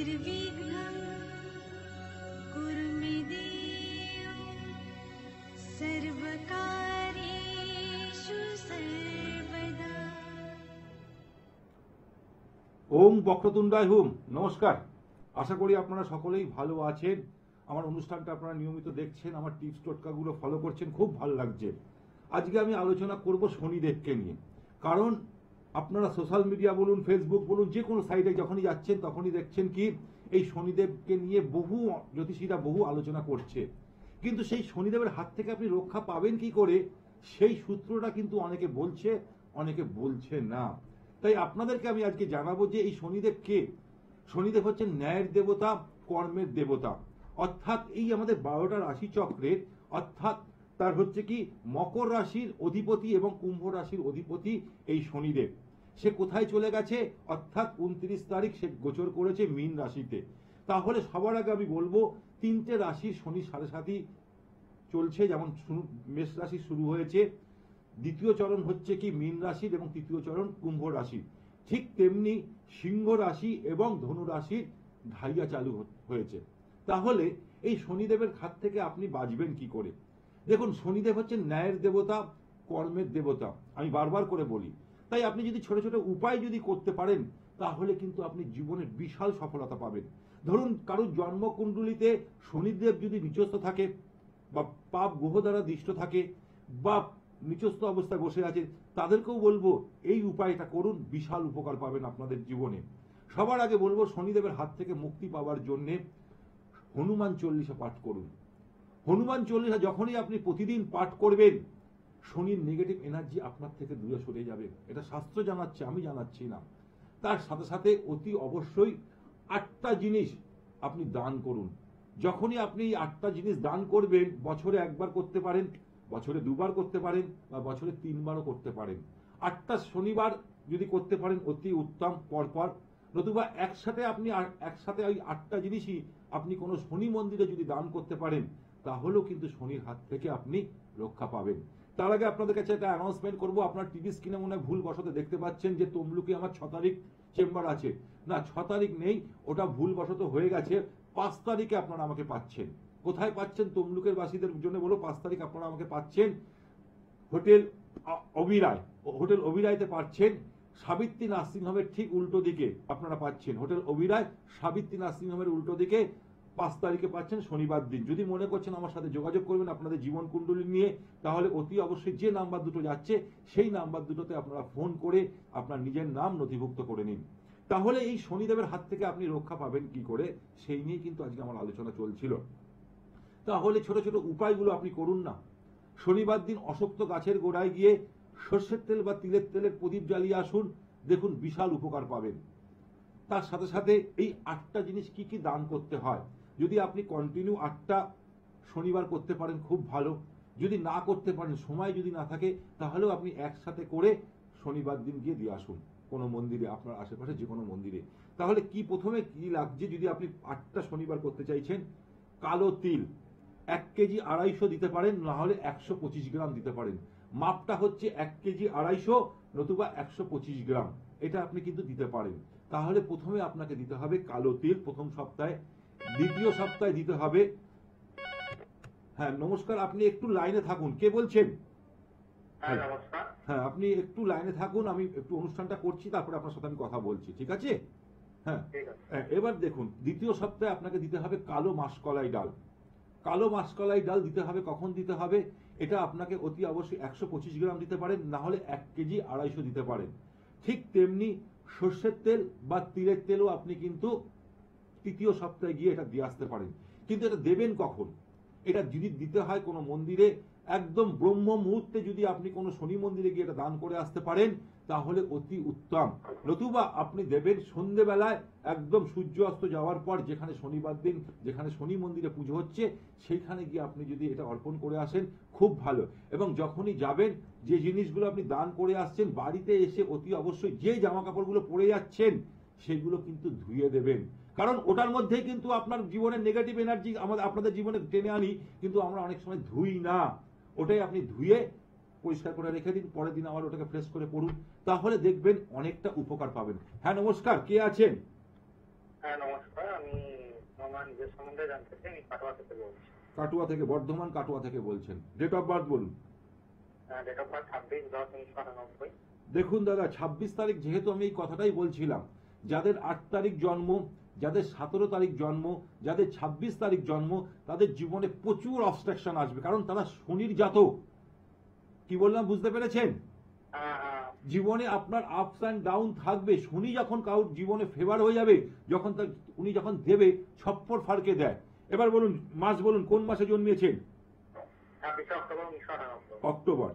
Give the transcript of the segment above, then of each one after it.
निर्विघ्नं कुरु मे देव सर्वकार्येषु सर्वदा। ওম বক্রতুণ্ডায় হুম। নমস্কার, আশা করি আপনারা সকলেই ভালো আছেন। আমার অনুষ্ঠানটা আপনারা নিয়মিত দেখছেন, আমার টিপস টোটকাগুলো ফলো করছেন, খুব ভালো লাগছে। আজকে আমি আলোচনা করব শনিদেবকে নিয়ে। কারণ আপনারা সোশ্যাল মিডিয়া বলুন, ফেসবুক বলুন, যে কোনো সাইটে যখনই যাচ্ছেন তখনই দেখছেন কি এই শনিদেবকে নিয়ে বহু জ্যোতিষীরা বহু আলোচনা করছে। কিন্তু সেই শনিদেবের হাত থেকে আপনি রক্ষা পাবেন কি করে, সেই সূত্রটা কিন্তু অনেকে বলছে, অনেকে বলছে না। তাই আপনাদেরকে আমি আজকে জানাবো যে এই শনিদেব কে। শনিদেব হচ্ছেন ন্যায়ের দেবতা, কর্মের দেবতা। অর্থাৎ এই আমাদের 12টা রাশি চক্রের, অর্থাৎ তার হচ্ছে কি মকর রাশির অধিপতি এবং কুম্ভ রাশির অধিপতি এই শনিদেব। সে কোথায় চলে গেছে, অর্থাৎ 29 তারিখ সে গোচর করেছে মীন রাশিতে। তাহলে সবার আগে আমি বলবো 3টে রাশির শনি সাড়ে সাথী চলছে। যেমন মেষ রাশি শুরু হয়েছে, দ্বিতীয় চরণ হচ্ছে কি মীন রাশির এবং তৃতীয় চরণ কুম্ভ রাশির। ঠিক তেমনি সিংহ রাশি এবং ধনু রাশির ঢাইয়া চালু হয়েছে। তাহলে এই শনিদেবের হাত থেকে আপনি বাঁচবেন কি করে? দেখুন, শনিদেব হচ্ছে ন্যায়ের দেবতা, কর্মের দেবতা, আমি বারবার করে বলি। তাই আপনি যদি ছোট ছোট উপায় যদি করতে পারেন তাহলে কিন্তু আপনি জীবনের বিশাল সফলতা পাবেন। ধরুন কারোর জন্মকুণ্ডলিতে শনিদেব যদি নিচস্থ থাকে বা পাপ গ্রহ দ্বারা দৃষ্ট থাকে বা নিচস্থ অবস্থায় বসে আছে, তাদেরকেও বলবো এই উপায়টা করুন, বিশাল উপকার পাবেন আপনাদের জীবনে। সবার আগে বলবো শনিদেবের হাত থেকে মুক্তি পাওয়ার জন্য হনুমান চল্লিশা পাঠ করুন। হনুমান চল্লিশা যখনই আপনি প্রতিদিন পাঠ করবেন, শনির নেগেটিভ এনার্জি আপনার থেকে দূরে সরে যাবে। এটা শাস্ত্র জানাচ্ছে, আমি জানাচ্ছি না। তার সাথে সাথে অতি অবশ্যই 8টা জিনিস আপনি দান করুন। যখনই আপনি এই 8টা জিনিস দান করবেন, বছরে একবার করতে পারেন, বছরে দুবার করতে পারেন, বা বছরে 3বারও করতে পারেন। 8টা শনিবার যদি করতে পারেন অতি উত্তম, পরপর। নতুবা একসাথে আপনি ওই 8টা জিনিসই আপনি কোনো শনি মন্দিরে যদি দান করতে পারেন, তাহলেও কিন্তু শনির হাত থেকে আপনি রক্ষা পাবেন। তার আগে আপনাদের কাছে একটা অ্যানাউন্সমেন্ট করবো। আপনার টিভি স্ক্রিনে মনে হয় ভুল বশত দেখতে পাচ্ছেন যে তমলুকে আমার 6 তারিখ চেম্বার আছে। না, 6 তারিখ নেই, ওটা ভুল বশত হয়ে গেছে। 5 তারিখে আপনারা আমাকে পাচ্ছেন। কোথায় পাচ্ছেন? তমলুকের বাসীদের জন্য বলো, 5 তারিখ আপনারা আমাকে পাচ্ছেন হোটেল অবিরায়। হোটেল অবিরায়তে পাচ্ছেন। সাবিত্রী নার্সিং হোমের ঠিক উল্টো দিকে আপনারা পাচ্ছেন। হোটেল অবিরায় সাবিত্রী নার্সিং হোমের উল্টো দিকে 5 তারিখে পাচ্ছেন, শনিবার দিন। যদি মনে করছেন আমার সাথে যোগাযোগ করবেন আপনাদের জীবন কুণ্ডলী নিয়ে, তাহলে অতি অবশ্যই যে নাম্বার দুটো যাচ্ছে সেই নাম্বার দুটোতে আপনারা ফোন করে আপনার নিজের নাম নথিভুক্ত করে নিন। তাহলে এই শনিদেবের হাত থেকে আপনি রক্ষা পাবেন কি করে, সেই নিয়ে কিন্তু আজকে আমার আলোচনা চলছিল। তাহলে ছোট ছোট উপায়গুলো আপনি করুন না। শনিবার দিন অশক্ত গাছের গোড়ায় গিয়ে সর্ষের তেল বা তিলের তেলের প্রদীপ জ্বালিয়ে আসুন, দেখুন বিশাল উপকার পাবেন। তার সাথে সাথে এই 8টা জিনিস কি কি দান করতে হয়, যদি আপনি কন্টিনিউ 8টা শনিবার করতে পারেন খুব ভালো। যদি না করতে পারেন, সময় যদি না থাকে, তাহলেও আপনি একসাথে করে শনিবার দিন গিয়ে দিয়ে আসুন কোনো মন্দিরে, আপনার আশেপাশে যে কোনো মন্দিরে। তাহলে কি প্রথমে কি লাগছে, যদি আপনি 8টা শনিবার করতে চাইছেন, কালো তিল 1 কেজি 250 দিতে পারেন, না হলে 125 গ্রাম দিতে পারেন। মাপটা হচ্ছে 1 কেজি 250 নতুবা 125 গ্রাম, এটা আপনি কিন্তু দিতে পারেন। তাহলে প্রথমে আপনাকে দিতে হবে কালো তিল প্রথম সপ্তাহে। দ্বিতীয় সপ্তাহে দিতে হবে, হ্যাঁ নমস্কার, আপনি একটু লাইনে থাকুন। কে বলছেন? হ্যাঁ, আপনি একটু লাইনে থাকুন, আমি একটু অনুষ্ঠানটা করছি, তারপরে আপনার সাথে আমি কথা বলছি, ঠিক আছে? হ্যাঁ, এবার দেখুন, দ্বিতীয় সপ্তাহে আপনাকে দিতে হবে কালো মাসকলাই ডাল। কালো মাসকলাই ডাল দিতে হবে, কখন দিতে হবে, এটা আপনাকে অতি অবশ্যই 125 গ্রাম দিতে পারেন, না হলে 1 কেজি 250 দিতে পারেন। ঠিক তেমনি সর্ষের তেল বা তিলের তেলও আপনি কিন্তু তৃতীয় সপ্তাহে গিয়ে এটা দিয়ে আসতে পারেন। কিন্তু এটা দেবেন কখন? এটা যদি দিতে হয় কোনো মন্দিরে, একদম ব্রহ্ম মুহূর্তে যদি আপনি কোনো শনি মন্দিরে গিয়ে এটা দান করে আসতে পারেন, তাহলে অতি উত্তম। নতুবা আপনি দেবেন সন্ধ্যেবেলায়, একদম সূর্য অস্ত যাওয়ার পর, যেখানে শনিবার দিন যেখানে শনি মন্দিরে পুজো হচ্ছে সেইখানে গিয়ে আপনি যদি এটা অর্পণ করে আসেন, খুব ভালো। এবং যখনই যাবেন, যে জিনিসগুলো আপনি দান করে আসছেন, বাড়িতে এসে অতি অবশ্যই যে জামা কাপড়গুলো পরে যাচ্ছেন সেগুলো কিন্তু ধুয়ে দেবেন। কারণ ওটার মধ্যেই কিন্তু আপনার জীবনের নেগেটিভ এনার্জি আপনাদের জীবনে টেনে আনি, কিন্তু আমরা অনেক সময় ধুই না। ওটাই আপনি ধুয়ে পরিষ্কার করে রেখে দিন, পরের দিন আবার ওটাকে ফ্রেশ করে পড়ুন, তাহলে দেখবেন অনেকটা উপকার পাবেন। হ্যাঁ নমস্কার, কে আছেন? হ্যাঁ নমস্কার, আমি আমার নিজের সম্বন্ধে জানতে চাই। আমি কাটোয়া থেকে বলছি। কাটোয়া থেকে, বর্ধমান কাটোয়া থেকে বলছেন। ডেট অফ বার্থ বলুন। Date of birth 26/10/1998। দেখুন দাদা, 26 তারিখ, যেহেতু আমি এই কথাটাই বলছিলাম, যাদের 8 তারিখ জন্ম, যাদের 17 তারিখ জন্ম, যাদের 26 তারিখ জন্ম, তাদের জীবনে প্রচুর অবস্ট্রাকশন আসবে, কারণ তারা শনির জাতক। কি বললাম বুঝতে পেরেছেন? জীবনে আপনার আপস অ্যান্ড ডাউন থাকবে। শনি যখন কারোর জীবনে ফেভার হয়ে যাবে, যখন উনি যখন দেবে, ছপ্পর ফাড়কে দেয়। এবার বলুন মাস বলুন, কোন মাসে জন্মিয়েছেন? 26 অক্টোবর 1998। অক্টোবর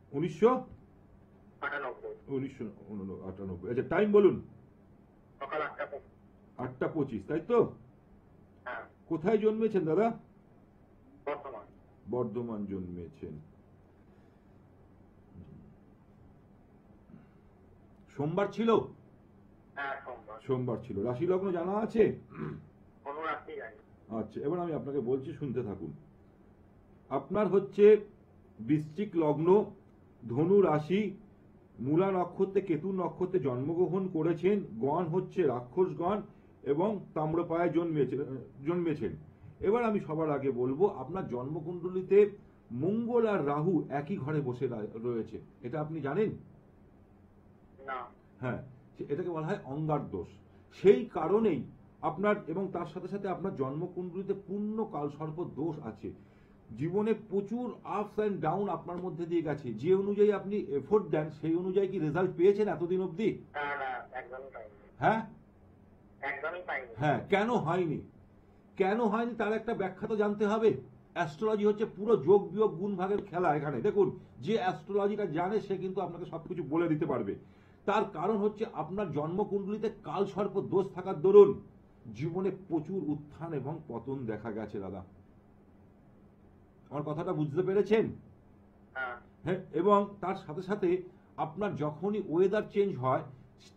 1998। আচ্ছা, টাইম বলুন। সকাল 8টা। 8:25, তাই তো? হ্যাঁ। কোথায় জন্মেছেন দাদা? বর্তমান। বর্ধমান জন্মেছেন। সোমবার ছিল? হ্যাঁ, সোমবার। সোমবার ছিল। রাশি লগ্ন জানা আছে? কোনো রাত্রি জানি। আচ্ছা, এবার আমি আপনাকে বলছি, শুনতে থাকুন। আপনার হচ্ছে বৃশ্চিক লগ্ন, ধনু রাশি, মূলা নক্ষত্রে, কেতু নক্ষত্রে জন্মগ্রহণ করেছেন। গণ হচ্ছে রাক্ষস গণ এবং তাম্রপায়ে জন্মেছেন। এবার আমি সবার আগে বলবো, আপনার জন্মকুণ্ডলিতে মঙ্গল আর রাহু একই ঘরে বসে রয়েছে। এটা আপনি জানেন? না। হ্যাঁ, এটাকে বলা হয় অঙ্গার দোষ। সেই কারণেই আপনার, এবং তার সাথে সাথে আপনার জন্মকুণ্ডলিতে পূর্ণ কালসর্প দোষ আছে। জীবনে প্রচুর আপস অ্যান্ড ডাউন আপনার মধ্যে দিয়ে গেছে। যে অনুযায়ী আপনি এফোর্ট দেন, সেই অনুযায়ী কি রেজাল্ট পেয়েছেন এতদিন অবধি? না, একদমই পাইনি। হ্যাঁ, একদমই পাইনি। হ্যাঁ, কেন হয়নি? কেন হয়নি তার একটা ব্যাখ্যা তো জানতে হবে। অ্যাস্ট্রোলজি হচ্ছে পুরো যোগ বিয়োগ গুণ ভাগের খেলা। এখানে দেখুন, যে অ্যাস্ট্রোলজিটা জানে সে কিন্তু আপনাকে সবকিছু বলে দিতে পারবে। তার কারণ হচ্ছে আপনার জন্মকুণ্ডলিতে কালসর্প দোষ থাকার দরুন জীবনে প্রচুর উত্থান এবং পতন দেখা গেছে দাদা। আমার কথাটা বুঝতে পেরেছেন? হ্যাঁ, এবং তার সাথে সাথে আপনার যখনই ওয়েদার চেঞ্জ হয়,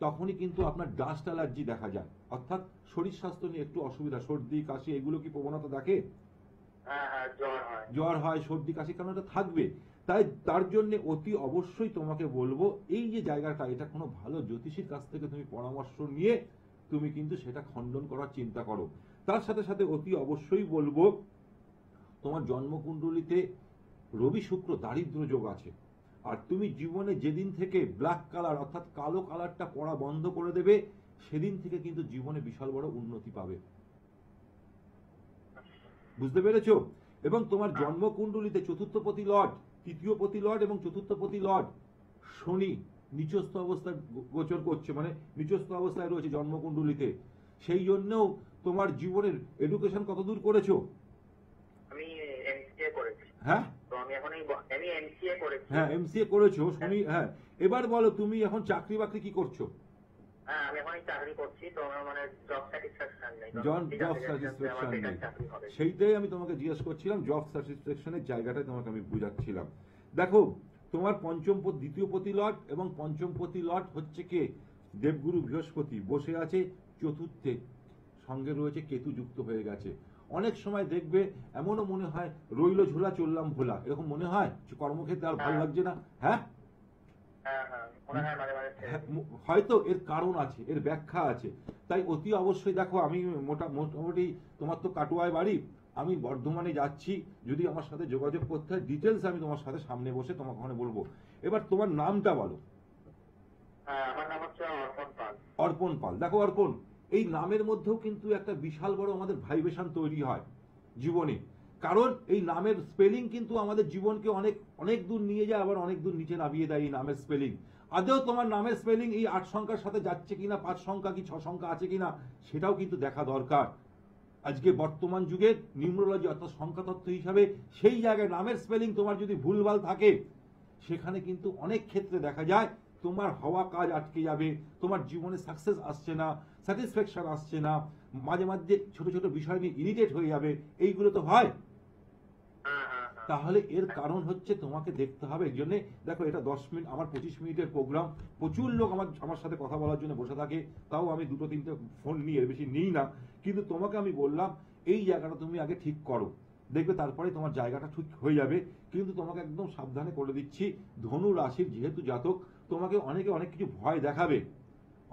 তখনই কিন্তু আপনার ডাস্ট অ্যালার্জি দেখা যায়। অর্থাৎ শরীর স্বাস্থ্য নিয়ে একটু অসুবিধা, সর্দি কাশি, এগুলো কি প্রবণতা দেখে? জ্বর হয়, সর্দি কাশি, কারণ এটা থাকবে। তাই তার জন্য অতি অবশ্যই তোমাকে বলবো, এই যে জায়গাটা, এটা কোনো ভালো জ্যোতিষীর কাছ থেকে তুমি পরামর্শ নিয়ে তুমি কিন্তু সেটা খণ্ডন করার চিন্তা করো। তার সাথে সাথে অতি অবশ্যই বলবো, তোমার জন্মকুণ্ডলিতে রবি শুক্র দারিদ্র যোগ আছে। আর তুমি জীবনে যেদিন থেকে ব্ল্যাক কালার অর্থাৎ কালো কালারটা পড়া বন্ধ করে দেবে, সেদিন থেকে কিন্তু জীবনে বিশাল বড় উন্নতি পাবে। বুঝতে পেরেছো? এবং তোমার জন্মকুণ্ডলিতে চতুর্থপতি লর্ড, তৃতীয়পতি লর্ড এবং চতুর্থপতি লর্ড শনি নিচস্থ অবস্থায় গোচর করছে, মানে নিচস্থ অবস্থায় রয়েছে জন্মকুণ্ডলিতে। সেই জন্যও তোমার জীবনের এডুকেশন কতদূর করেছো? আমি এমসিএ করেছি। হ্যাঁ, তো আমি এমসিএ করেছি। হ্যাঁ, এমসিএ করেছো শনি। হ্যাঁ, এবার বলো তুমি এখন চাকরি বাকরি কি করছো? হ্যাঁ, আমি এখন চাকরি করছি। তো আমার মানে জব স্যাটিসফ্যাকশন নেই। জব স্যাটিসফ্যাকশন নেই, সেইটাই আমি তোমাকে জিজ্ঞেস করছিলাম। জব স্যাটিসফ্যাকশনের জায়গাটাই তোমাকে আমি বুঝাচ্ছিলাম। দেখো, তোমার দ্বিতীয়পতি লর্ড এবং পঞ্চমপতি লর্ড হচ্ছে কে? দেবগুরু বৃহস্পতি বসে আছে চতুর্থে, সঙ্গে রয়েছে কেতু যুক্ত হয়ে গেছে। অনেক সময় দেখবে এমনও মনে হয় রইল ঝোলা চললাম ভোলা, এরকম মনে হয় কর্মক্ষেত্রে আর ভালো লাগছে না। হ্যাঁ, হয়তো এর কারণ আছে, এর ব্যাখ্যা আছে। তাই অতি অবশ্যই দেখো, আমি মোটামুটি, তোমার তো কাটোয়ায় বাড়ি, আমি বর্ধমানে যাচ্ছি, যদি আমার সাথে যোগাযোগ করতে হয়, ডিটেলস আমি তোমার সাথে সামনে বসে তোমাকে ওখানে বলবো। এবার তোমার নামটা বলো। আমার নাম হচ্ছে অর্পণ পাল। অর্পণ পাল। দেখো অর্পণ, এই নামের মধ্যেও কিন্তু একটা বিশাল বড় আমাদের ভাইব্রেশন তৈরি হয় জীবনে। কারণ এই নামের স্পেলিং কিন্তু আমাদের জীবনকে অনেক অনেক দূর নিয়ে যায়, আবার অনেক দূর নিচে নামিয়ে দেয় এই নামের স্পেলিং। আদৌ তোমার নামের স্পেলিং এই 8 সংখ্যার সাথে যাচ্ছে কিনা, 5 সংখ্যা কি 6 সংখ্যা আছে কিনা, সেটাও কিন্তু দেখা দরকার। আজকে বর্তমান যুগে নিউমেরোলজি অর্থাৎ সংখ্যাতত্ত্ব হিসাবে সেই জায়গায় নামের স্পেলিং তোমার যদি ভুলভাল থাকে, সেখানে কিন্তু অনেক ক্ষেত্রে দেখা যায় তোমার হওয়া কাজ আটকে যাবে, তোমার জীবনে সাকসেস আসছে না, স্যাটিসফ্যাকশন আসছে না, মাঝে মাঝে ছোট ছোট বিষয় নিয়ে ইরিটেট হয়ে যাবে। এইগুলো তো হয়। তাহলে এর কারণ হচ্ছে তোমাকে দেখতে হবে। এই জন্য দেখো, এটা 10 মিনিট, আমার 25 মিনিটের প্রোগ্রাম। প্রচুর লোক আমার সাথে কথা বলার জন্য বসে থাকে, তাও আমি 2-3টে ফোন নিয়ে, এর বেশি নিই না। কিন্তু তোমাকে আমি বললাম, এই জায়গাটা তুমি আগে ঠিক করো, দেখবে তারপরে তোমার জায়গাটা ঠিক হয়ে যাবে। কিন্তু তোমাকে একদম সাবধানে করে দিচ্ছি, ধনু রাশির যেহেতু জাতক, তোমাকে অনেকে অনেক কিছু ভয় দেখাবে,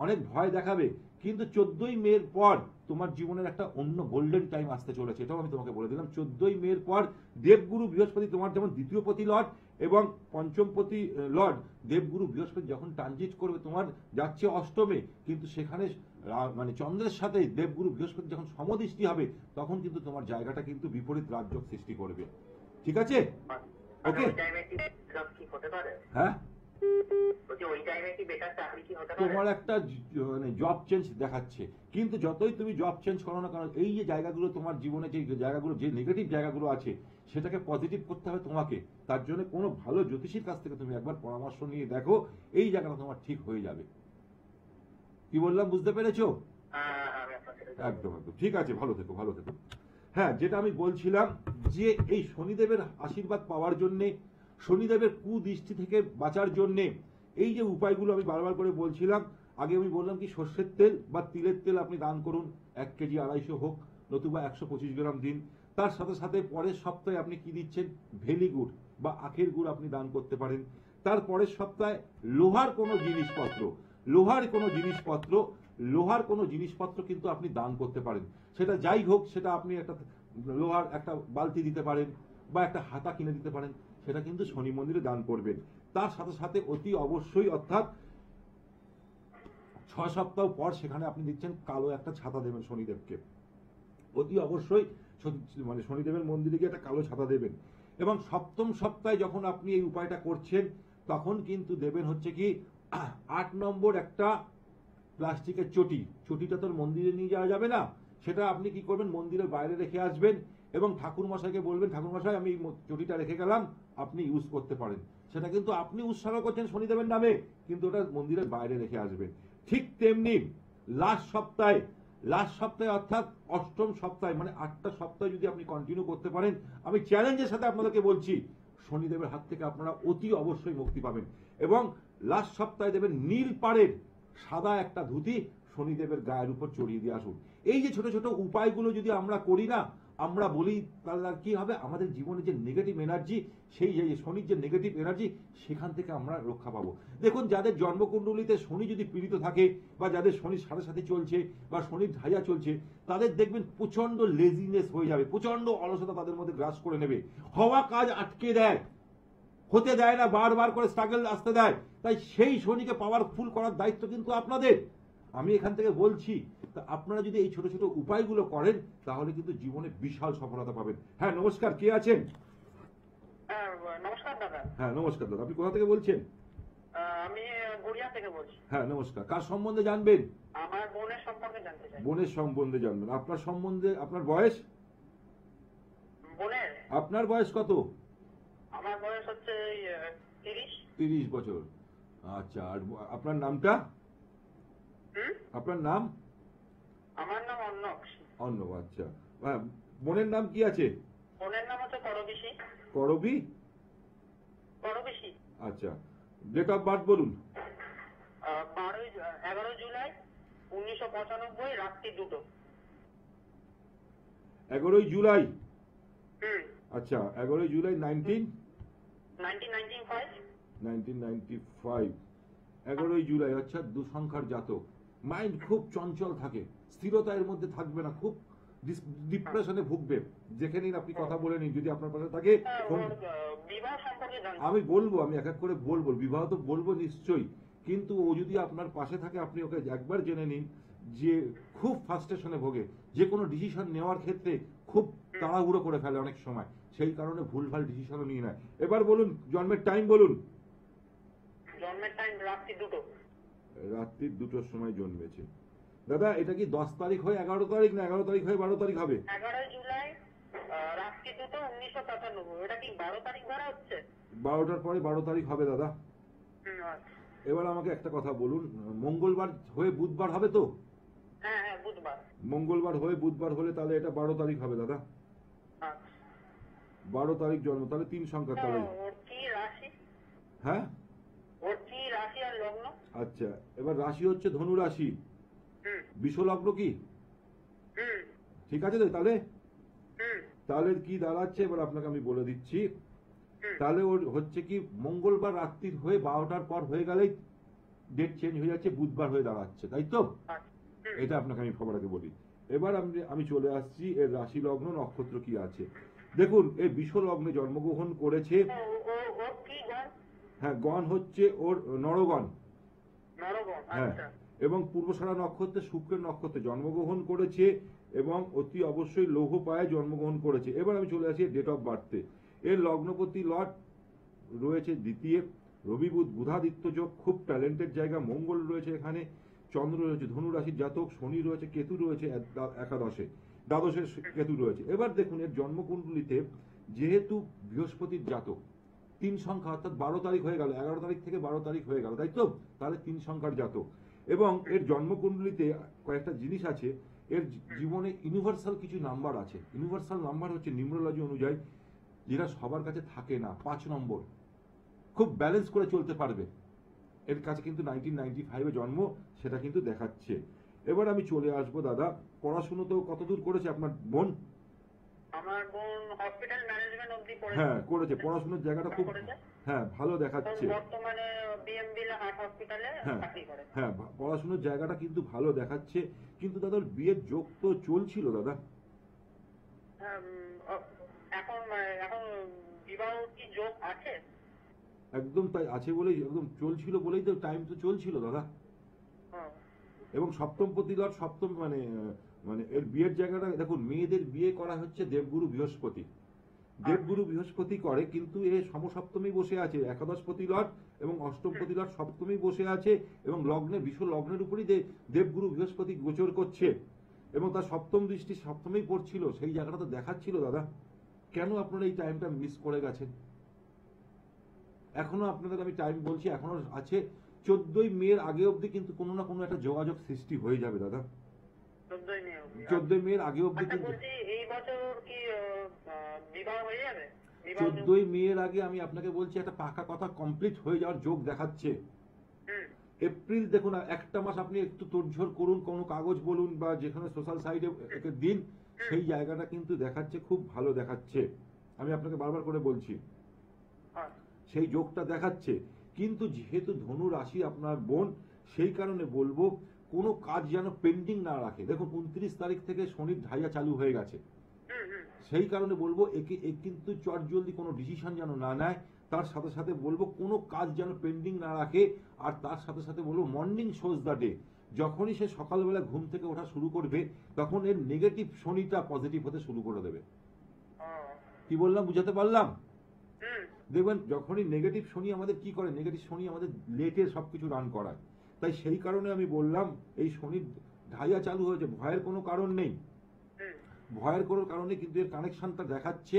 অনেক ভয় দেখাবে, কিন্তু 14ই মের পর তোমার জীবনের একটা অন্য গোল্ডেন টাইম আসতে চলেছে, এটাও আমি তোমাকে বলে দিলাম। 14ই মের পর দেবগুরু বৃহস্পতি তোমার যেমন দ্বিতীয় পতি লর্ড এবং পঞ্চম পতি লর্ড দেবগুরু বৃহস্পতি যখন ট্রানজিট করবে তোমার যাচ্ছে অষ্টমে, কিন্তু সেখানে মানে চন্দ্রের সাথে দেবগুরু বৃহস্পতি যখন সমদৃষ্টি হবে তখন কিন্তু তোমার জায়গাটা কিন্তু বিপরীত রাজযোগ সৃষ্টি করবে। ঠিক আছে? ওকে, ওই টাইমে কি জব কি হতে পারে? হ্যাঁ, বলছি ওই টাইমে কি বেটার চাকরি কি হতে পারে? তোমার একটা মানে জব চেঞ্জ দেখাচ্ছে, কিন্তু যতই তুমি জব চেঞ্জ করো না কারণ এই যে জায়গাগুলো তোমার জীবনে যে জায়গাগুলো যে নেগেটিভ জায়গাগুলো আছে সেটাকে পজিটিভ করতে হবে তোমাকে। তার জন্য কোনো ভালো জ্যোতিষীর কাছ থেকে তুমি একবার পরামর্শ নিয়ে দেখো, এই জায়গাটা তোমার ঠিক হয়ে যাবে। কি বললাম বুঝতে পেরেছো? আমি আপনার সাথে একদম একদম ঠিক আছে, ভালো থেকো ভালো থেকো। হ্যাঁ, যেটা আমি বলছিলাম যে এই শনিদেবের আশীর্বাদ পাওয়ার জন্যে, শনিদেবের কুদৃষ্টি থেকে বাঁচার জন্যে এই যে উপায়গুলো আমি বারবার করে বলছিলাম। আগে আমি বললাম কি সর্ষের তেল বা তিলের তেল আপনি দান করুন, 1 কেজি 250 হোক, নতুবা 125 গ্রাম দিন। তার সাথে সাথে পরের সপ্তাহে আপনি কি দিচ্ছেন, ভেলি গুড় বা আখের গুড় আপনি দান করতে পারেন। তার পরের সপ্তাহে লোহার কোনো জিনিসপত্র, লোহার কোনো জিনিসপত্র, লোহার কোনো জিনিসপত্র কিন্তু আপনি দান করতে পারেন। সেটা যাই হোক, সেটা আপনি একটা লোহার একটা বালতি দিতে পারেন বা একটা হাতা কিনে দিতে পারেন, সেটা কিন্তু শনি মন্দিরে দান করবেন। তার সাথে সাথে অতি অবশ্যই অর্থাৎ 6 সপ্তাহ পর সেখানে আপনি দিচ্ছেন কালো একটা ছাতা দেবেন শনিদেবকে। অতি অবশ্যই মানে শনিদেবের মন্দিরে গিয়ে একটা কালো ছাতা দেবেন। এবং সপ্তম সপ্তাহে যখন আপনি এই উপায়টা করছেন তখন কিন্তু দেবেন হচ্ছে কি 8 নম্বর একটা প্লাস্টিকের চটি। চটিটা তোর মন্দিরে নিয়ে যাওয়া যাবে না, সেটা আপনি কি করবেন মন্দিরের বাইরে রেখে আসবেন এবং ঠাকুর মশাইকে বলবেন ঠাকুর মশাই আমি এই চটিটা রেখে গেলাম, আপনি ইউজ করতে পারেন। সেটা কিন্তু আপনি উৎসর্গ করছেন শনিদেবের নামে, কিন্তু ওটা মন্দিরের বাইরে রেখে আসবেন। ঠিক তেমনি লাস্ট সপ্তাহে অর্থাৎ অষ্টম সপ্তাহে মানে 8টা সপ্তাহ যদি আপনি কন্টিনিউ করতে পারেন, আমি চ্যালেঞ্জের সাথে আপনাদেরকে বলছি শনিদেবের হাত থেকে আপনারা অতি অবশ্যই মুক্তি পাবেন। এবং লাস্ট সপ্তাহে দেবেন নীল পাড়ের সাদা একটা ধুতি শনিদেবের গায়ের উপর চড়িয়ে দিয়ে আসুন। এই যে ছোট ছোট উপায়গুলো যদি আমরা করি না, আমরা বলি তাহলে কি হবে, আমাদের জীবনে যে নেগেটিভ এনার্জি, সেই যে শনির যে নেগেটিভ এনার্জি সেখান থেকে আমরা রক্ষা পাবো। দেখুন, যাদের জন্মকুণ্ডলিতে শনি যদি পীড়িত থাকে বা যাদের শনির সাথে সাথে চলছে বা শনির ঢাইয়া চলছে, তাদের দেখবেন প্রচন্ড লেজিনেস হয়ে যাবে, প্রচন্ড অলসতা তাদের মধ্যে গ্রাস করে নেবে, হওয়া কাজ আটকে দেয়, হতে দেয় না, বারবার করে স্ট্রাগল আসতে দেয়। তাই সেই শনিকে পাওয়ারফুল করার দায়িত্ব কিন্তু আপনাদের। আমি এখান থেকে বলছি, তা আপনারা যদি এই ছোট ছোট উপায়গুলো করেন তাহলে কিন্তু জীবনে বিশাল সফলতা পাবেন। হ্যাঁ নমস্কার, কে আছেন? নমস্কার দাদা। হ্যাঁ নমস্কার দাদা, আপনি কোথা থেকে বলছেন? আমি গড়িয়া থেকে বলছি। হ্যাঁ নমস্কার, কার সম্বন্ধে জানবেন? আমার বোনের সম্পর্কে জানতে চাই। বোনের সম্বন্ধে জানবেন। আপনার সম্বন্ধে, আপনার বয়স? বোনের আপনার বয়স কত? আমার বয়স হচ্ছে 30। 30 বছর। আচ্ছা, আর আপনার নামটা? আপনার নাম? আমার নাম অর্ণব। অর্ণব, আচ্ছা। হ্যাঁ, বোনের নাম কি আছে? বোনের নাম হচ্ছে করবিশি। করবি? করবিশি। আচ্ছা, ডেট অফ বার্থ বলুন। 11 জুলাই 1995 রাত্রি 2টো। 11 জুলাই। আচ্ছা, 11 জুলাই 1995। 11 জুলাই, আচ্ছা, 2 সংখ্যার জাতক। মাইন্ড খুব চঞ্চল থাকে, স্থিরতা এর মধ্যে থাকবে না, খুব ডিপ্রেশনে ভুগবে। যেখানেই আপনি কথা বলে নিন, যদি আপনার পাশে থাকে। বিবাহ সম্পর্কে জানতে। আমি বলবো, আমি এক এক করে বলবো, বিবাহ তো বলবো নিশ্চয়ই, কিন্তু ও যদি আপনার পাশে থাকে আপনি ওকে একবার জেনে নিন যে খুব ফ্রাস্ট্রেশনে ভোগে, যে কোনো ডিসিশন নেওয়ার ক্ষেত্রে খুব তাড়াহুড়ো করে ফেলে অনেক সময়, সেই কারণে ভুলভাল ডিসিশনও নিয়ে নেয়। এবার বলুন জন্মের টাইম বলুন। জন্মের টাইম রাত্রি 2টো। রাত্রি 2টোর সময় জন্মেছে। দাদা, এটা কি 10 তারিখ হয় 11 তারিখ, না 11 তারিখ হয় 12 তারিখ হবে? 11 জুলাই রাত্রি 2টো 1995। এটা কি 12 তারিখ ধরা হচ্ছে? 12টার পরে 12 তারিখ হবে দাদা। এবার আমাকে একটা কথা বলুন, মঙ্গলবার হয়ে বুধবার হবে তো? হ্যাঁ হ্যাঁ, বুধবার। মঙ্গলবার হয়ে বুধবার হলে তাহলে এটা 12 তারিখ হবে দাদা। 12 তারিখ জন্ম, তাহলে 3 সংখ্যা তাহলে। ওর কি রাশি? হ্যাঁ, ওর কি রাশি আর লগ্ন? আচ্ছা, এবার রাশি হচ্ছে ধনু রাশি। বিষ লগ্ন কি? ঠিক আছে তো তাহলে? তাহলে কি দাঁড়াচ্ছে এবার আপনাকে আমি বলে দিচ্ছি। তাহলে ওর হচ্ছে কি মঙ্গলবার রাত্রির হয়ে 12টার পর হয়ে গেলেই ডেট চেঞ্জ হয়ে যাচ্ছে, বুধবার হয়ে দাঁড়াচ্ছে, তাই তো? এটা আপনাকে আমি সবার আগে বলি। এবার আমি চলে আসছি এর রাশি লগ্ন নক্ষত্র কি আছে। দেখুন এই বিষ লগ্নে জন্মগ্রহণ করেছে। ওর কি গণ? হ্যাঁ, গণ হচ্ছে ওর নরগণ। নরগণ, হ্যাঁ, আচ্ছা। এবং পূর্বসারা নক্ষত্রে শুক্রের নক্ষত্রে জন্মগ্রহণ করেছে এবং অতি অবশ্যই লৌহ পায়ে জন্মগ্রহণ করেছে। এবার আমি চলে আসি ডেট অফ বার্থে। এর লগ্নপতি লর্ড রয়েছে দ্বিতীয়, রবি বুধ বুধাদিত্য যোগ, খুব ট্যালেন্টেড জায়গা, মঙ্গল রয়েছে এখানে, চন্দ্র রয়েছে ধনু রাশির জাতক, শনি রয়েছে, কেতু রয়েছে একাদশে, দ্বাদশের কেতু রয়েছে। এবার দেখুন এর জন্মকুণ্ডলিতে যেহেতু বৃহস্পতির জাতক, 3 সংখ্যা অর্থাৎ 12 তারিখ হয়ে গেল, 11 তারিখ থেকে 12 তারিখ হয়ে গেল, তাই তো? তাহলে 3 সংখ্যার জাতক। এবং এর জন্মকুণ্ডলিতে কয়েকটা জিনিস আছে। এর জীবনে ইউনিভার্সাল কিছু নাম্বার আছে। ইউনিভার্সাল নাম্বার হচ্ছে নিউমেরোলজি অনুযায়ী যেটা সবার কাছে থাকে না, 5 নম্বর। খুব ব্যালেন্স করে চলতে পারবে। এর কাছে কিন্তু 1995-এ জন্ম, সেটা কিন্তু দেখাচ্ছে। এবার আমি চলে আসবো দাদা, পড়াশুনো তো কতদূর করেছে আপনার বোন? আমার বোন হসপিটাল ম্যানেজমেন্ট অবধি করেছে। হ্যাঁ করেছে, পড়াশোনার জায়গাটা খুব করেছে। হ্যাঁ ভালো দেখাচ্ছে। বর্তমানে বিএমবি হার্ট হসপিটালে হ্যাঁ চাকরি করে। হ্যাঁ, পড়াশোনার জায়গাটা কিন্তু ভালো দেখাচ্ছে। কিন্তু দাদা ওর বিয়ের যোগ তো চলছিল দাদা। এখন এখন বিবাহ কি যোগ আছে? একদম তাই আছে বলেই, একদম চলছিল বলেই তো, টাইম তো চলছিল দাদা। হ্যাঁ। এবং সপ্তম প্রতিলট সপ্তম মানে মানে এর বিয়ের জায়গাটা দেখুন, মেয়েদের বিয়ে করা হচ্ছে দেবগুরু বৃহস্পতি। দেবগুরু বৃহস্পতি করে, কিন্তু এ সমসপ্তমী বসে আছে, একাদশ প্রতিলট এবং অষ্টম প্রতিলট সপ্তমী বসে আছে, এবং লগ্নে বিশ্ব লগ্নের উপরই দেবগুরু বৃহস্পতি গোচর করছে, এবং তার সপ্তম দৃষ্টি সপ্তমেই পড়ছিল। সেই জায়গাটা তো দেখাচ্ছিল দাদা। কেন আপনারা এই টাইমটা মিস করে গেছেন? এখনো আপনাদের আমি টাইম বলছি, এখনো আছে। 14ই মের আগে অবধি কিন্তু কোনো না কোনো একটা যোগাযোগ সৃষ্টি হয়ে যাবে দাদা। 14ই মের আগে অবধি কিন্তু, এই বছর কি বিবাহ হয়ে যাবে? 14ই মের আগে আমি আপনাকে বলছি একটা পাকা কথা কমপ্লিট হয়ে যাওয়ার যোগ দেখাচ্ছে। এপ্রিল দেখুন, একটা মাস আপনি একটু তোড়ঝোড় করুন, কোনো কাগজ বলুন বা যেখানে সোশ্যাল সাইডে একে দিন, সেই জায়গাটা কিন্তু দেখাচ্ছে, খুব ভালো দেখাচ্ছে। আমি আপনাকে বারবার করে বলছি সেই যোগটা দেখাচ্ছে। কিন্তু যেহেতু ধনু রাশি আপনার বোন, সেই কারণে বলবো কোনো কাজ যেন পেন্ডিং না রাখে। দেখুন 29 তারিখ থেকে শনির ঢাইয়া চালু হয়ে গেছে, সেই কারণে বলবো একে কিন্তু চট জলদি কোনো ডিসিশন যেন না নেয়। তার সাথে সাথে বলবো কোনো কাজ যেন পেন্ডিং না রাখে। আর তার সাথে সাথে বলবো মর্নিং শোজ দ্য ডে, যখনই সে সকালবেলা ঘুম থেকে ওঠা শুরু করবে, তখন এর নেগেটিভ শনিটা পজিটিভ হতে শুরু করে দেবে। কি বললাম, বুঝাতে পারলাম? দেখবেন যখনই নেগেটিভ শনি আমাদের কি করে, নেগেটিভ শনি আমাদের লেটে সবকিছু রান করায়। তাই সেই কারণে আমি বললাম এই শনির ঢাইয়া চালু হয়েছে, ভয়ের কোনো কারণ নেই। ভয়ের কোনো কারণে কিন্তু এর কানেকশনটা দেখাচ্ছে,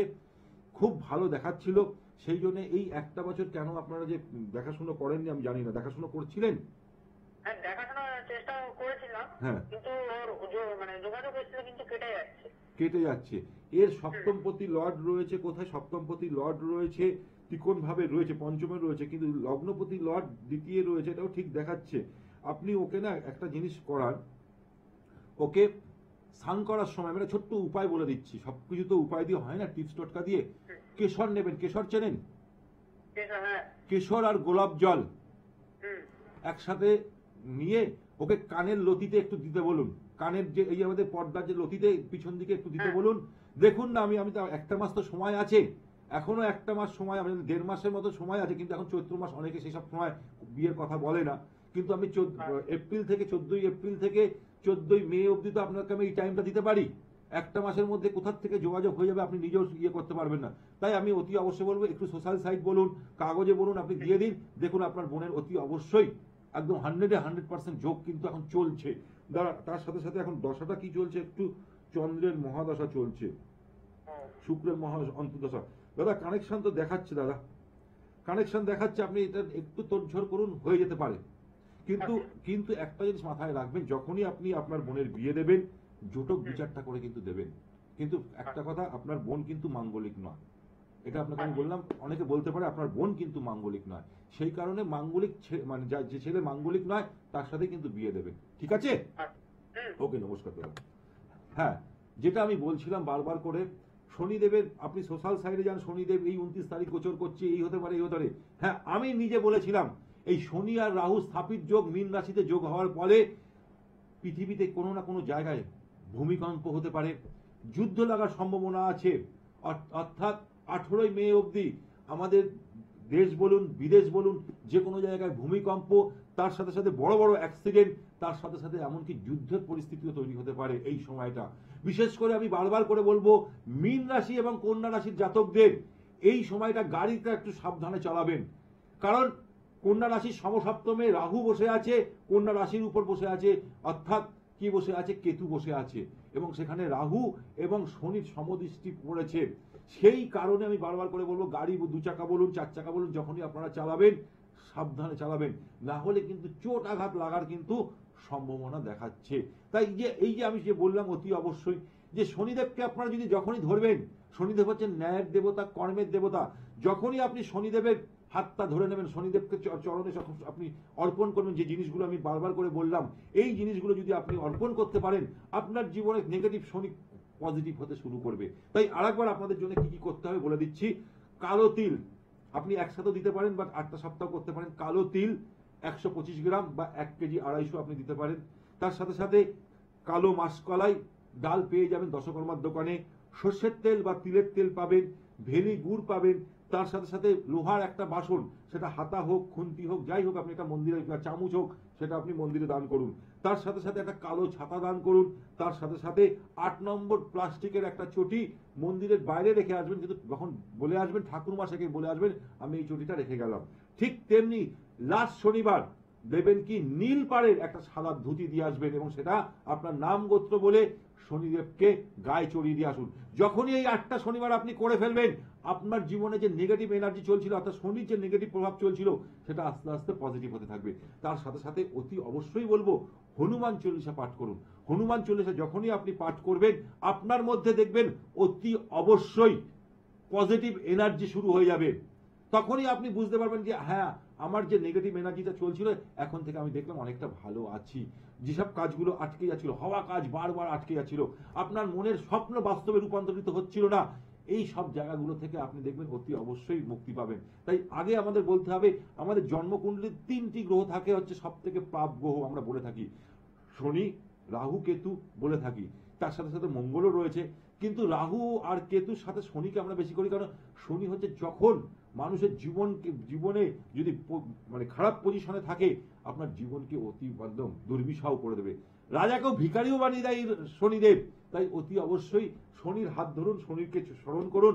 খুব ভালো দেখাচ্ছিল। সেই জন্য এই একটা বছর কেন আপনারা যে দেখাশুনো করেননি আমি জানি না, দেখাশুনো করছিলেন? হ্যাঁ, দেখাশোনার চেষ্টা করেছিলাম, হ্যাঁ, কিন্তু ওর মানে যোগাযোগ হচ্ছিল, কিন্তু কেটে যাচ্ছে। এর সপ্তমপতি লর্ড রয়েছে কোথায়? সপ্তমপতি লর্ড রয়েছে ত্রিকোণ ভাবে রয়েছে, পঞ্চমে রয়েছে, কিন্তু লগ্নপতি লর্ড দ্বিতীয় রয়েছে, এটাও ঠিক দেখাচ্ছে। আপনি ওকে না একটা জিনিস করার, ওকে স্নান করার সময় আমি একটা ছোট্ট উপায় বলে দিচ্ছি, সবকিছু তো উপায় দিয়ে হয় না, টিপস টোটকা দিয়ে। কেশর নেবেন, কেশর চেনেন? কেশর আর গোলাপ জল একসাথে নিয়ে ওকে কানের লতিতে একটু দিতে বলুন। কানের যে এই আমাদের পর্দার যে লতিতে পিছন দিকে একটু দিতে বলুন। দেখুন না, আমি তো একটা মাস তো সময় আছে, এখনো একটা মাস সময়, আমাদের 1.5 মাসের মতো সময় আছে। কিন্তু এখন চৈত্র মাস, অনেকে সেই সব সময় বিয়ের কথা বলে না। কিন্তু আমি এপ্রিল থেকে 14ই এপ্রিল থেকে 14ই মে অবধি তো আপনাকে আমি এই টাইমটা দিতে পারি। একটা মাসের মধ্যে কোথার থেকে যোগাযোগ হয়ে যাবে আপনি নিজেও ইয়ে করতে পারবেন না। তাই আমি অতি অবশ্যই বলবো একটু সোশ্যাল সাইট বলুন, কাগজে বলুন, আপনি দিয়ে দিন। দেখুন আপনার বোনের অতি অবশ্যই একদম 100% যোগ কিন্তু এখন চলছে। তার সাথে সাথে এখন দশাটা কি চলছে, একটু চন্দ্রের মহাদশা চলছে, শুক্রের মহা অন্তর্দশা। দাদা কানেকশন তো দেখাচ্ছে, দাদা কানেকশন দেখাচ্ছে, আপনি এটা একটু তোড়ঝোড় করুন, হয়ে যেতে পারে। কিন্তু একটা জিনিস মাথায় রাখবেন, যখনই আপনি আপনার বোনের বিয়ে দেবেন, জোটক বিচারটা করে কিন্তু দেবেন। কিন্তু একটা কথা, আপনার বোন কিন্তু মাঙ্গলিক নয়, এটা আপনাকে আমি বললাম। অনেকে বলতে পারে আপনার বোন কিন্তু মাঙ্গলিক নয়, সেই কারণে মাঙ্গলিক মানে যে ছেলে মাঙ্গলিক নয় তার সাথে কিন্তু বিয়ে দেবেন, ঠিক আছে? ওকে, নমস্কার দাদা। হ্যাঁ, যেটা আমি বলছিলাম বারবার করে, শনিদেবের আপনি সোশ্যাল সাইডে যান, শনিদেব এই 29 তারিখ গোচর করছে, এই হতে পারে, এই হতে পারে। হ্যাঁ, আমি নিজে বলেছিলাম এই শনি আর রাহু স্থাপিত যোগ মীন রাশিতে যোগ হওয়ার ফলে পৃথিবীতে কোনো না কোনো জায়গায় ভূমিকম্প হতে পারে, যুদ্ধ লাগার সম্ভাবনা আছে। অর্থাৎ 18ই মে অবধি আমাদের দেশ বলুন বিদেশ বলুন যে কোনো জায়গায় ভূমিকম্প, তার সাথে সাথে বড় বড় অ্যাক্সিডেন্ট, তার সাথে সাথে এমনকি যুদ্ধের পরিস্থিতিও তৈরি হতে পারে এই সময়টা। বিশেষ করে আমি বারবার করে বলবো, মীন রাশি এবং কন্যা রাশির জাতকদের এই সময়টা গাড়িটা একটু সাবধানে চালাবেন। কারণ কন্যা রাশির সমসপ্তমে রাহু বসে আছে, কন্যা রাশির উপর বসে আছে, অর্থাৎ কি বসে আছে, কেতু বসে আছে, এবং সেখানে রাহু এবং শনির সমদৃষ্টি পড়েছে। সেই কারণে আমি বারবার করে বলবো, গাড়ি 2 চাকা বলুন 4 চাকা বলুন যখনই আপনারা চালাবেন সাবধানে চালাবেন, না হলে কিন্তু চোট আঘাত লাগার কিন্তু সম্ভাবনা দেখাচ্ছে। তাই এই যে আমি যে বললাম অতি অবশ্যই যে শনিদেবকে আপনারা যদি যখনই ধরবেন, শনিদেব হচ্ছেন ন্যায়ের দেবতা, কর্মের দেবতা। যখনই আপনি শনিদেবের হাতটা ধরে নেবেন, শনিদেবকে চরণে আপনি অর্পণ করবেন, যে জিনিসগুলো আমি বারবার করে বললাম, এই জিনিসগুলো যদি আপনি অর্পণ করতে পারেন, আপনার জীবনে নেগেটিভ শনি পজিটিভ হতে শুরু করবে। তাই আরেকবার আপনাদের জন্য কি কি করতে হবে বলে দিচ্ছি। কালো তিল আপনি একসাথে দিতে পারেন, বাট 8টা সপ্তাহ করতে পারেন। কালো তিল 125 গ্রাম বা 1 কেজি 250 আপনি দিতে পারেন। তার সাথে সাথে কালো মাসকলাই ডাল পেয়ে যাবেন দশকর্মার দোকানে, সর্ষের তেল বা তিলের তেল পাবেন, ভেলি গুড় পাবেন। তার সাথে সাথে লোহার একটা বাসন, সেটা হাতা হোক খুন্তি হোক যাই হোক, আপনি একটা মন্দিরে, চামচ হোক, সেটা আপনি মন্দিরে দান করুন। তার সাথে সাথে একটা কালো ছাতা দান করুন। তার সাথে সাথে 8 নম্বর প্লাস্টিকের একটা চটি মন্দিরের বাইরে রেখে আসবেন, কিন্তু যখন বলে আসবেন ঠাকুরমশাইকে বলে আসবেন আমি এই চটিটা রেখে গেলাম। ঠিক তেমনি লাস্ট শনিবার দেবেন কি নীল পাড়ের একটা সাদা ধুতি দিয়ে আসবেন, এবং সেটা আপনার নাম গোত্র বলে শনিদেবকে গায়ে চড়িয়ে দিয়ে আসুন। যখনই এই 8টা শনিবার আপনি করে ফেলবেন, আপনার জীবনে যে নেগেটিভ এনার্জি চলছিল, অর্থাৎ শনির যে নেগেটিভ প্রভাব চলছিল, সেটা আস্তে আস্তে পজিটিভ হতে থাকবে। তার সাথে সাথে অতি অবশ্যই বলবো, হনুমান চল্লিশা পাঠ করুন। হনুমান চল্লিশা যখনই আপনি পাঠ করবেন, আপনার মধ্যে দেখবেন অতি অবশ্যই পজিটিভ এনার্জি শুরু হয়ে যাবে। তখনই আপনি বুঝতে পারবেন যে হ্যাঁ, আমার যে নেগেটিভ এনার্জিটা চলছিল, এখন থেকে আমি দেখলাম অনেকটা ভালো আছি। যেসব কাজগুলো আটকে যাচ্ছিল, হওয়া কাজ বারবার আটকে যাচ্ছিল, আপনার মনের স্বপ্ন বাস্তবে রূপান্তরিত হচ্ছিল না, এই সব জায়গাগুলো থেকে আপনি দেখবেন অতি অবশ্যই মুক্তি পাবেন। তাই আগে আমাদের বলতে হবে, আমাদের জন্মকুণ্ডলীর 3টি গ্রহ থাকে, হচ্ছে সব থেকে পাপ গ্রহ আমরা বলে থাকি, শনি, রাহু, কেতু বলে থাকি। তার সাথে সাথে মঙ্গলও রয়েছে, কিন্তু রাহু আর কেতুর সাথে শনিকে আমরা বেশি করি, কারণ শনি হচ্ছে যখন মানুষের জীবনে যদি মানে খারাপ পজিশনে থাকে, আপনার জীবনকে অতি একদম দুর্বিষহ করে দেবে, রাজাকেও ভিখারিও বানিয়ে দেয় শনিদেব। তাই অতি অবশ্যই শনির হাত ধরুন, শনিকে স্মরণ করুন,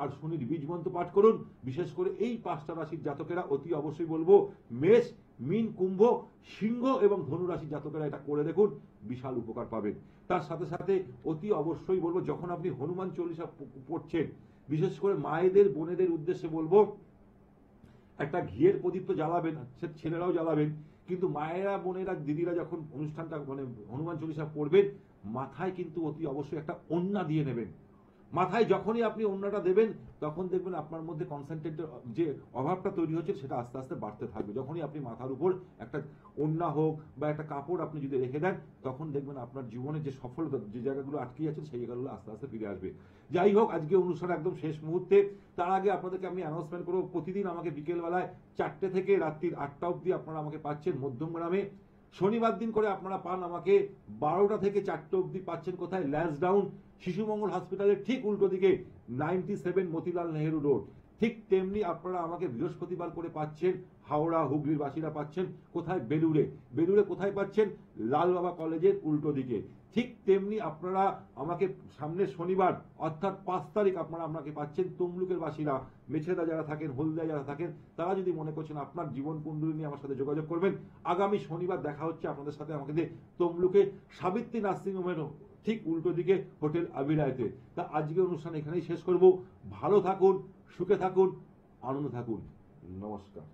আর শনির বীজ মন্ত্র পাঠ করুন। বিশেষ করে এই 5টা রাশির জাতকেরা অতি অবশ্যই বলবো, মেষ, মীন, কুম্ভ, সিংহ এবং ধনু রাশির জাতকেরা এটা করে দেখুন, বিশাল উপকার পাবেন। তার সাথে সাথে অতি অবশ্যই বলবো, যখন আপনি হনুমান চল্লিশা পড়ছেন, বিশেষ করে মায়েদের বোনেদের উদ্দেশ্যে বলবো, একটা ঘিয়ের প্রদীপ তো জ্বালাবেন, সে ছেলেরাও জ্বালাবেন, কিন্তু মায়েরা বোনেরা দিদিরা যখন অনুষ্ঠানটা মানে হনুমান চল্লিশা পড়বেন, মাথায় কিন্তু অতি অবশ্যই একটা ওড়না দিয়ে নেবেন। মাথায় যখনই আপনি ওড়নাটা দেবেন, তখন দেখবেন আপনার মধ্যে কনসেন্ট্রেটের যে অভাবটা তৈরি হচ্ছে, সেটা আস্তে আস্তে বাড়তে থাকবে। যখনই আপনি মাথার উপর একটা ওড়না হোক বা একটা কাপড় আপনি যদি রেখে দেন, তখন দেখবেন আপনার জীবনে যে সফলতা, যে জায়গাগুলো আটকে যাচ্ছে, সেই জায়গাগুলো আস্তে আস্তে ফিরে আসবে। যাই হোক, আজকে অনুষ্ঠান একদম শেষ মুহূর্তে। তার আগে আপনাদেরকে আমি অ্যানাউন্সমেন্ট করবো, প্রতিদিন আমাকে বিকেলবেলায় 4টে থেকে রাত্রির 8টা অবধি আপনারা আমাকে পাচ্ছেন মধ্যমগ্রামে। শনিবার দিন করে আপনারা পান আমাকে 12টা থেকে 4টে অবধি পাচ্ছেন কোথায়, ল্যান্সডাউন শিশু মঙ্গল হসপিটালের ঠিক উল্টো দিকে 97 মতিলাল নেহেরু রোড। ঠিক তেমনি আপনারা আমাকে বৃহস্পতিবার করে পাচ্ছেন হাওড়া হুগলির বাসীরা পাচ্ছেন কোথায়, বেলুড়ে। বেলুড়ে কোথায় পাচ্ছেন, লাল বাবা কলেজের উল্টো দিকে। ঠিক তেমনি আপনারা আমাকে সামনের শনিবার অর্থাৎ 5 তারিখ আপনারা আমাকে পাচ্ছেন তমলুকের বাসীরা, মেছেদা যারা থাকেন, হলদিয়া যারা থাকেন, তারা যদি মনে করছেন আপনার জীবন কুণ্ডলী নিয়ে আমার সাথে যোগাযোগ করবেন। আগামী শনিবার দেখা হচ্ছে আপনাদের সাথে আমাকে তমলুকে সাবিত্রী নার্সিং হোমের ঠিক উল্টো দিকে হোটেল আবিরায়তে। তা আজকে অনুষ্ঠান এখানেই শেষ করব। ভালো থাকুন, সুখে থাকুন, আনন্দ থাকুন। নমস্কার।